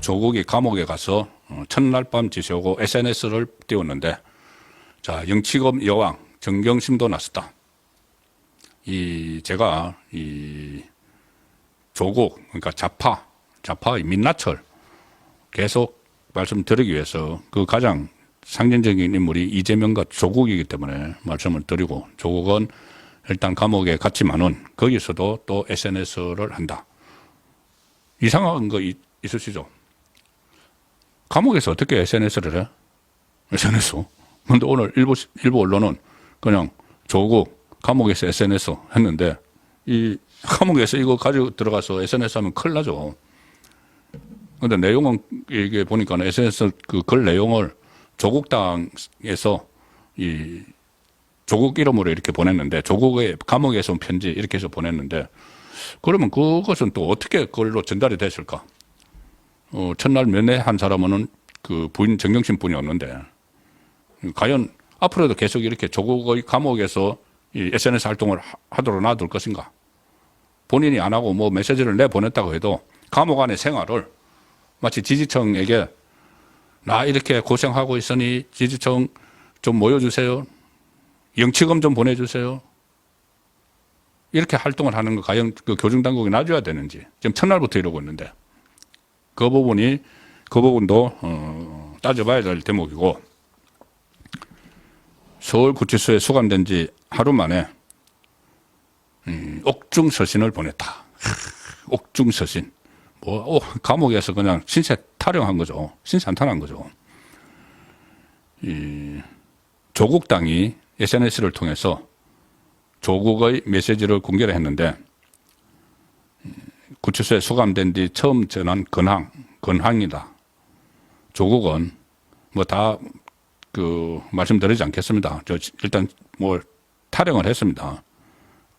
조국이 감옥에 가서 첫날 밤 지새우고 SNS를 띄웠는데, 자, 영치검 여왕 정경심도 나섰다. 제가 조국, 그러니까 좌파의 민낯을 계속 말씀드리기 위해서 그 가장 상징적인 인물이 이재명과 조국이기 때문에 말씀을 드리고, 조국은 일단 감옥에 갔지만은 거기서도 또 SNS를 한다. 이상한 거 있으시죠? 감옥에서 어떻게 SNS를 해? SNS. 근데 오늘 일부 언론은 그냥 조국 감옥에서 SNS 했는데, 이 감옥에서 이거 가지고 들어가서 SNS 하면 큰일 나죠. 근데 내용은 이게 보니까 SNS 그 글 내용을 조국당에서 조국 이름으로 이렇게 보냈는데, 조국의 감옥에서 온 편지 이렇게 해서 보냈는데, 그러면 그것은 또 어떻게 그걸로 전달이 됐을까? 첫날 면회한 사람은 그 부인 정경심 분이었는데, 과연 앞으로도 계속 이렇게 조국의 감옥에서 이 SNS 활동을 하도록 놔둘 것인가? 본인이 안 하고 뭐 메시지를 내보냈다고 해도 감옥 안의 생활을 마치 지지청에게 나 이렇게 고생하고 있으니 지지청 좀 모여주세요. 영치금 좀 보내주세요. 이렇게 활동을 하는 거 과연 그 교정당국이 놔줘야 되는지 지금 첫날부터 이러고 있는데, 그 부분도 따져봐야 될 대목이고, 서울구치소에 수감된 지 하루 만에 옥중서신을 보냈다. 옥중서신. 감옥에서 그냥 신세 타령한 거죠. 신산탄한 거죠. 조국당이 SNS를 통해서 조국의 메시지를 공개를 했는데, 구치소에 수감된 뒤 처음 전한 근황이다. 조국은 말씀드리지 않겠습니다. 일단 타령을 했습니다.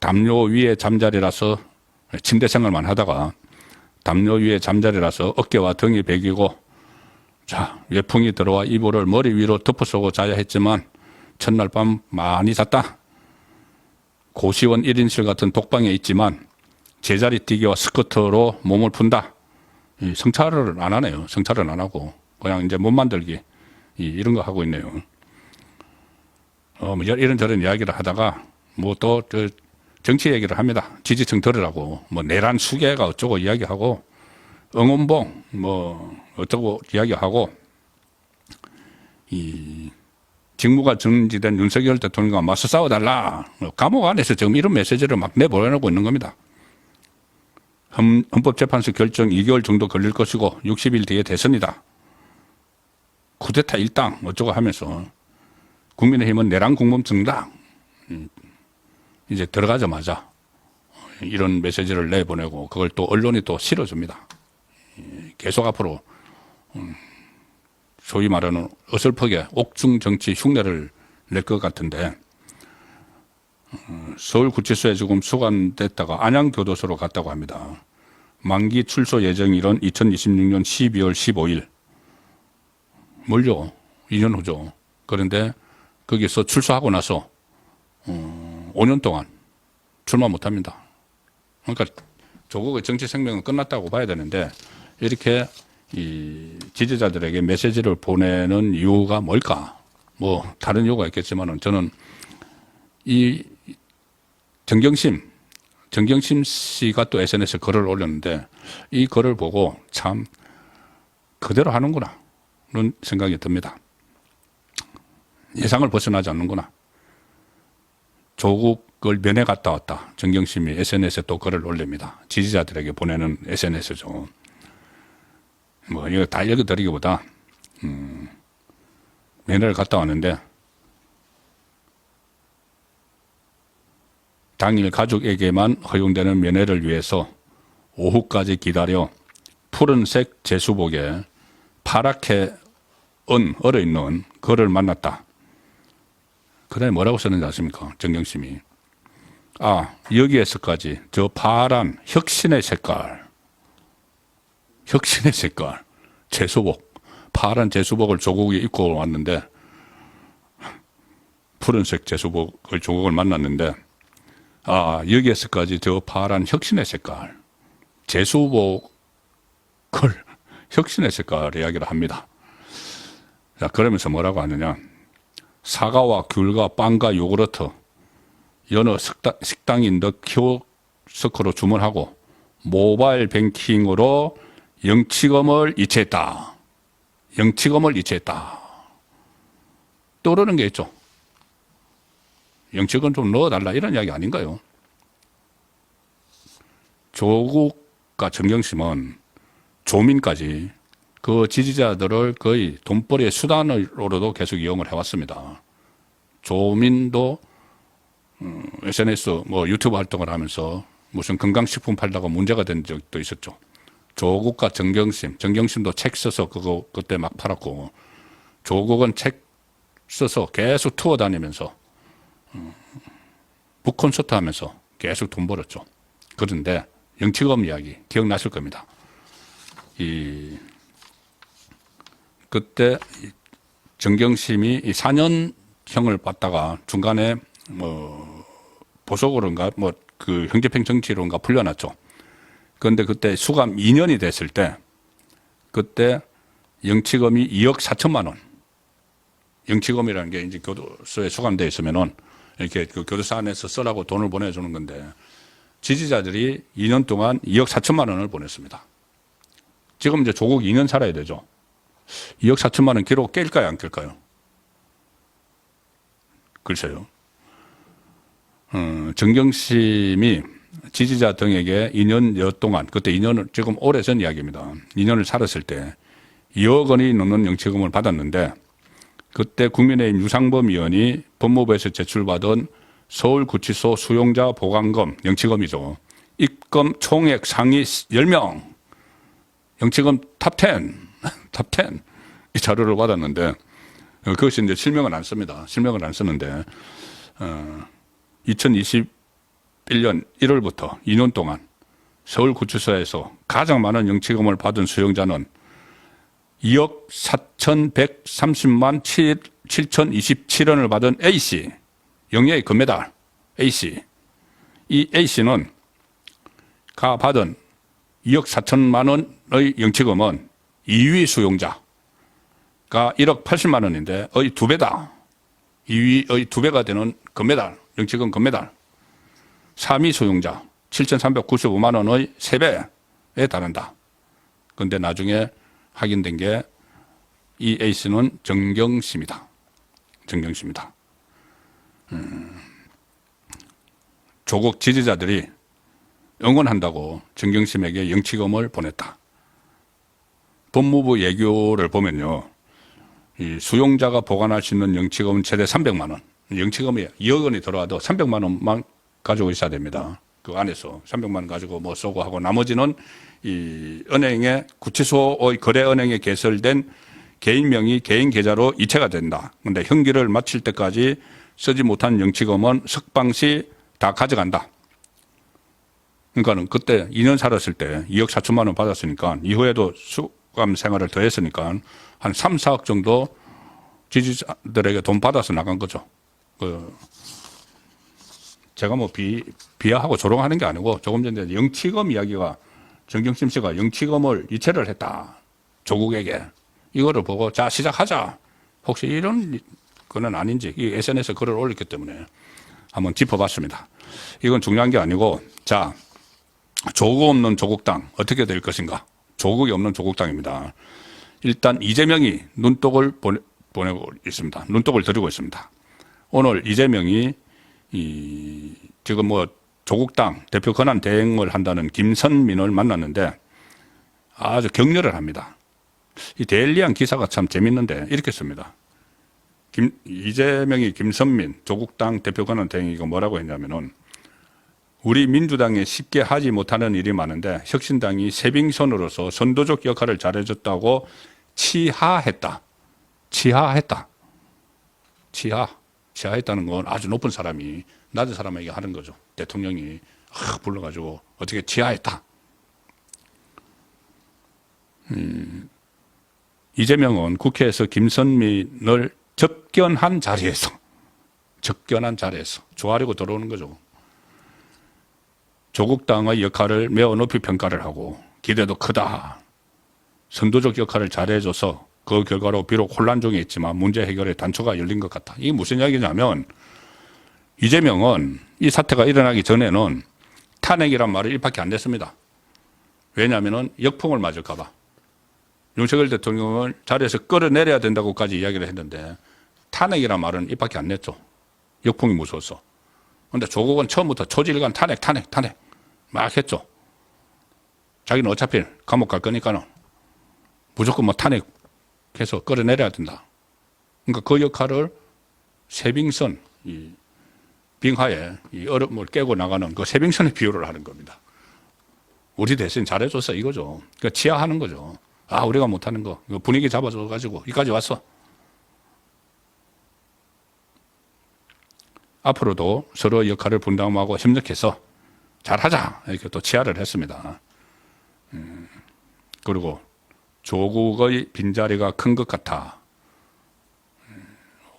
담요 위에 잠자리라서 침대 생활만 하다가 담요 위에 잠자리라서 어깨와 등이 베기고, 자, 외풍이 들어와 이불을 머리 위로 덮어쓰고 자야 했지만 첫날 밤 많이 잤다. 고시원 1인실 같은 독방에 있지만 제자리 뛰기와 스쿼트로 몸을 푼다. 성찰을 안 하네요. 성찰을 안 하고 그냥 이제 몸 만들기 이런 거 하고 있네요. 이런저런 이야기를 하다가 또 정치 얘기를 합니다. 지지층 들으라고 내란 수계가 어쩌고 이야기하고, 응원봉 어쩌고 이야기하고, 직무가 정지된 윤석열 대통령과 맞서 싸워달라. 감옥 안에서 지금 이런 메시지를 막 내보내고 있는 겁니다. 헌법재판소 결정 2개월 정도 걸릴 것이고 60일 뒤에 대선이다. 쿠데타 일당 어쩌고 하면서 국민의힘은 내란 공범 정당 이제 들어가자마자 이런 메시지를 내보내고, 그걸 또 언론이 또 실어줍니다. 계속 앞으로 소위 말하는 어설프게 옥중 정치 흉내를 낼 것 같은데, 서울구치소에 지금 수감됐다가 안양교도소로 갔다고 합니다. 만기 출소 예정일은 2026년 12월 15일. 멀죠. 2년 후죠. 그런데 거기서 출소하고 나서 5년 동안 출마 못합니다. 그러니까 조국의 정치 생명은 끝났다고 봐야 되는데, 이렇게 지지자들에게 메시지를 보내는 이유가 뭘까? 다른 이유가 있겠지만은, 저는 정경심 씨가 또 SNS에 글을 올렸는데, 이 글을 보고 참 그대로 하는구나 그런 생각이 듭니다. 예상을 벗어나지 않는구나. 조국을 면회 갔다 왔다. 정경심이 SNS에 또 글을 올립니다. 지지자들에게 보내는 SNS죠. 이거 다 읽어드리기보다, 면회를 갔다 왔는데, 당일 가족에게만 허용되는 면회를 위해서 오후까지 기다려 푸른색 제수복에 파랗게 얼어있는 그를 만났다. 그 다음에 뭐라고 썼는지 아십니까? 정경심이. 여기에서까지 저 파란 혁신의 색깔, 제수복, 파란 제수복을 조국이 입고 왔는데, 푸른색 제수복을 조국을 만났는데, 여기에서까지 저 파란 혁신의 색깔, 제수복을 혁신했을까 이야기를 합니다. 자, 그러면서 뭐라고 하느냐. 사과와 귤과 빵과 요구르트, 여느 식당인 더 키오스크로 주문하고 모바일 뱅킹으로 영치금을 이체했다. 영치금을 이체했다. 떠오르는 게 있죠. 영치금 좀 넣어달라 이런 이야기 아닌가요? 조국과 정경심은 조민까지 그 지지자들을 거의 돈벌이의 수단으로도 계속 이용을 해왔습니다. 조민도 SNS 뭐 유튜브 활동을 하면서 무슨 건강식품 팔다가 문제가 된 적도 있었죠. 조국과 정경심도 책 써서 그거 그때 막 팔았고, 조국은 책 써서 계속 투어 다니면서 북콘서트 하면서 계속 돈 벌었죠. 그런데 영치금 이야기 기억나실 겁니다. 그때 정경심이 4년형을 받다가 중간에 뭐 보석으로인가 뭐 그 형제평 정치로인가 풀려났죠. 그런데 그때 수감 2년이 됐을 때 그때 영치금이 2억 4천만 원. 영치금이라는 게 이제 교도소에 수감되어 있으면은 이렇게 그 교도소 안에서 쓰라고 돈을 보내주는 건데, 지지자들이 2년 동안 2억 4천만 원을 보냈습니다. 지금 이제 조국 2년 살아야 되죠. 2억 4천만 원 기록 깰까요, 안 깰까요? 글쎄요. 정경심이 지지자 등에게 2년여 동안, 그때 2년을, 지금 오래전 이야기입니다. 2년을 살았을 때 2억 원이 넘는 영치금을 받았는데, 그때 국민의힘 유상범 의원이 법무부에서 제출받은 서울구치소 수용자 보관금, 영치금이죠. 입금 총액 상위 10명, 영치금 탑10, 탑10 이 자료를 받았는데, 그것이 이제 실명은 안 씁니다. 실명을 안 쓰는데, 2021년 1월부터 2년 동안 서울구치소에서 가장 많은 영치금을 받은 수용자는 2억 4,130만 7,027원을 받은 A씨, 영예의 금메달 A씨. 이 A씨는 가 받은 2억 4천만 원의 영치금은 2위 수용자가 1억 80만 원인데 의 2배다. 2위의 2배가 되는 금메달, 영치금 금메달. 3위 수용자 7,395만 원의 3배에 달한다. 그런데 나중에 확인된 게 이 A씨는 정경심이다. 정경심이다. 조국 지지자들이 응원한다고 정경심에게 영치금을 보냈다. 법무부 예교를 보면요, 이 수용자가 보관할 수 있는 영치금은 최대 300만 원. 영치금이 2억 원이 들어와도 300만 원만 가지고 있어야 됩니다. 그 안에서 300만 원 가지고 뭐 쏘고 하고, 나머지는 이 은행에, 구치소의 거래은행에 개설된 개인명의 개인 계좌로 이체가 된다. 근데 형기를 마칠 때까지 쓰지 못한 영치금은 석방시 다 가져간다. 그러니까는 그때 2년 살았을 때 2억 4천만 원 받았으니까 이후에도 수감 생활을 더 했으니까 한 3, 4억 정도 지지자들에게 돈 받아서 나간 거죠. 제가 뭐 비하하고 조롱하는 게 아니고, 조금 전에 영치금 이야기가, 정경심 씨가 영치금을 이체를 했다. 조국에게. 이거를 보고 자 시작하자. 혹시 이런 거는 아닌지, 이 SNS에 글을 올렸기 때문에 한번 짚어봤습니다. 이건 중요한 게 아니고, 자, 조국 없는 조국당 어떻게 될 것인가. 조국이 없는 조국당입니다. 일단 이재명이 눈독을 보내고 있습니다. 눈독을 들이고 있습니다. 오늘 이재명이 지금 뭐 조국당 대표 권한 대행을 한다는 김선민을 만났는데 아주 격려를 합니다. 이 데일리한 기사가 참 재밌는데 이렇게 씁니다. 이재명이 김선민 조국당 대표 권한 대행이고 뭐라고 했냐면은, 우리 민주당에 쉽게 하지 못하는 일이 많은데 혁신당이 세빙선으로서 선도적 역할을 잘해줬다고 치하했다. 치하했다. 치하했다는 건 아주 높은 사람이 낮은 사람에게 하는 거죠. 대통령이 불러가지고 어떻게 치하했다. 이재명은 국회에서 김선민을 접견한 자리에서 조아리고 들어오는 거죠. 조국당의 역할을 매우 높이 평가를 하고 기대도 크다. 선도적 역할을 잘해줘서 그 결과로 비록 혼란 중에 있지만 문제 해결의 단초가 열린 것 같다. 이게 무슨 이야기냐면 이재명은 이 사태가 일어나기 전에는 탄핵이란 말을 입밖에 안 냈습니다. 왜냐하면 역풍을 맞을까 봐. 윤석열 대통령을 자리에서 끌어내려야 된다고까지 이야기를 했는데 탄핵이란 말은 입밖에 안 냈죠. 역풍이 무서워서. 그런데 조국은 처음부터 초지일관 탄핵 막 했죠. 자기는 어차피 감옥 갈 거니까는 무조건 뭐 탄핵해서 끌어내려야 된다. 그러니까 그 역할을 세빙선, 이 빙하에 이 얼음을 깨고 나가는 그 세빙선의 비유를 하는 겁니다. 우리 대신 잘해줬어 이거죠. 그러니까 치하하는 거죠. 아, 우리가 못하는 거. 분위기 잡아줘가지고 여기까지 왔어. 앞으로도 서로 역할을 분담하고 협력해서 잘하자. 이렇게 또 치하를 했습니다. 그리고 조국의 빈자리가 큰 것 같아.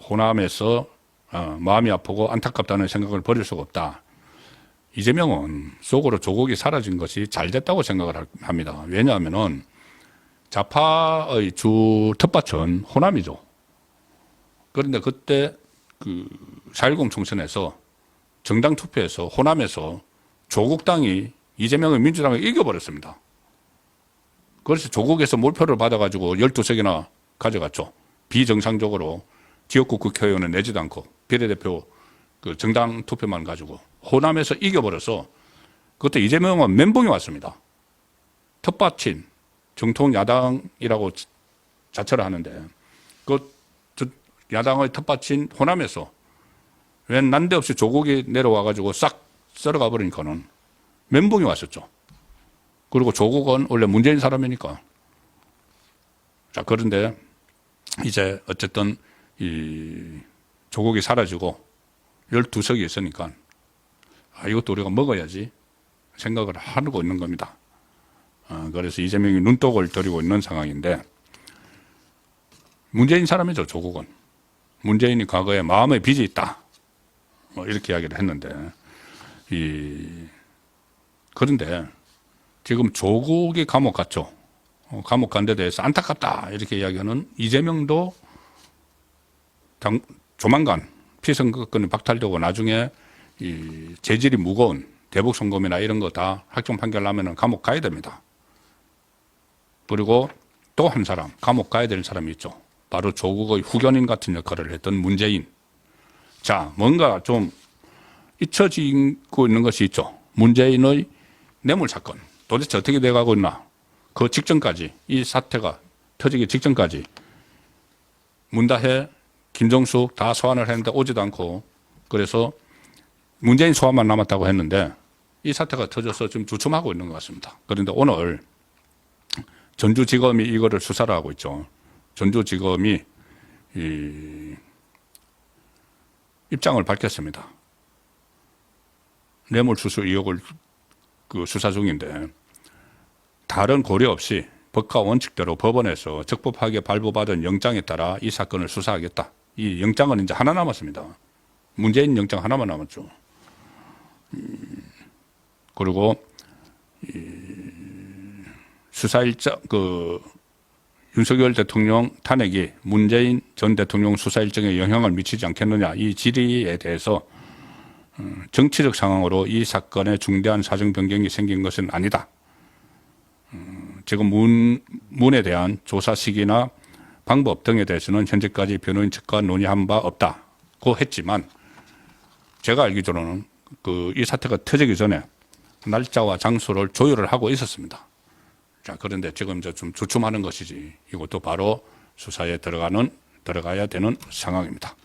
호남에서 마음이 아프고 안타깝다는 생각을 버릴 수가 없다. 이재명은 속으로 조국이 사라진 것이 잘 됐다고 생각을 합니다. 왜냐하면 좌파의 주 텃밭은 호남이죠. 그런데 그때 그 4.10 총선에서 정당 투표에서 호남에서 조국당이 이재명의 민주당을 이겨버렸습니다. 그래서 조국에서 몰표를 받아가지고 12석이나 가져갔죠. 비정상적으로 지역구 국회의원은 내지도 않고 비례대표 그 정당 투표만 가지고 호남에서 이겨버려서 그때 이재명은 멘붕이 왔습니다. 텃밭인 정통 야당이라고 자처를 하는데 그 야당의 텃밭인 호남에서 웬 난데없이 조국이 내려와가지고 싹 썰어가 버리니까는 멘붕이 왔었죠. 그리고 조국은 원래 문재인 사람이니까. 자, 그런데 이제 어쨌든 이 조국이 사라지고 12석이 있으니까 이것도 우리가 먹어야지 생각을 하고 있는 겁니다. 그래서 이재명이 눈독을 들이고 있는 상황인데 문재인 사람이죠, 조국은. 문재인이 과거에 마음의 빚이 있다. 이렇게 이야기를 했는데 그런데 지금 조국이 감옥 갔죠. 감옥 간 데 대해서 안타깝다 이렇게 이야기하는 이재명도 조만간 피선거권이 박탈되고 나중에 이 재질이 무거운 대북송금이나 이런 거 다 확정 판결 나면은 감옥 가야 됩니다. 그리고 또 한 사람 감옥 가야 될 사람이 있죠. 바로 조국의 후견인 같은 역할을 했던 문재인. 자, 뭔가 좀 잊혀지고 있는 것이 있죠. 문재인의 뇌물 사건 도대체 어떻게 돼가고 있나. 그 직전까지 이 사태가 터지기 직전까지 문다혜, 김정숙 다 소환을 했는데 오지도 않고 그래서 문재인 소환만 남았다고 했는데 이 사태가 터져서 지금 주춤하고 있는 것 같습니다. 그런데 오늘 전주지검이 이거를 수사를 하고 있죠. 전주지검이 입장을 밝혔습니다. 뇌물수수 의혹을 그 수사 중인데 다른 고려 없이 법과 원칙대로 법원에서 적법하게 발부받은 영장에 따라 이 사건을 수사하겠다. 이 영장은 이제 하나 남았습니다. 문재인 영장 하나만 남았죠. 그리고 수사 일정 윤석열 대통령 탄핵이 문재인 전 대통령 수사 일정에 영향을 미치지 않겠느냐 이 질의에 대해서 정치적 상황으로 이 사건에 중대한 사정 변경이 생긴 것은 아니다. 지금 문에 대한 조사 시기나 방법 등에 대해서는 현재까지 변호인 측과 논의한 바 없다고 했지만 제가 알기로는 이 사태가 터지기 전에 날짜와 장소를 조율을 하고 있었습니다. 자, 그런데 지금 이제 좀 주춤하는 것이지 이것도 바로 수사에 들어가야 되는 상황입니다.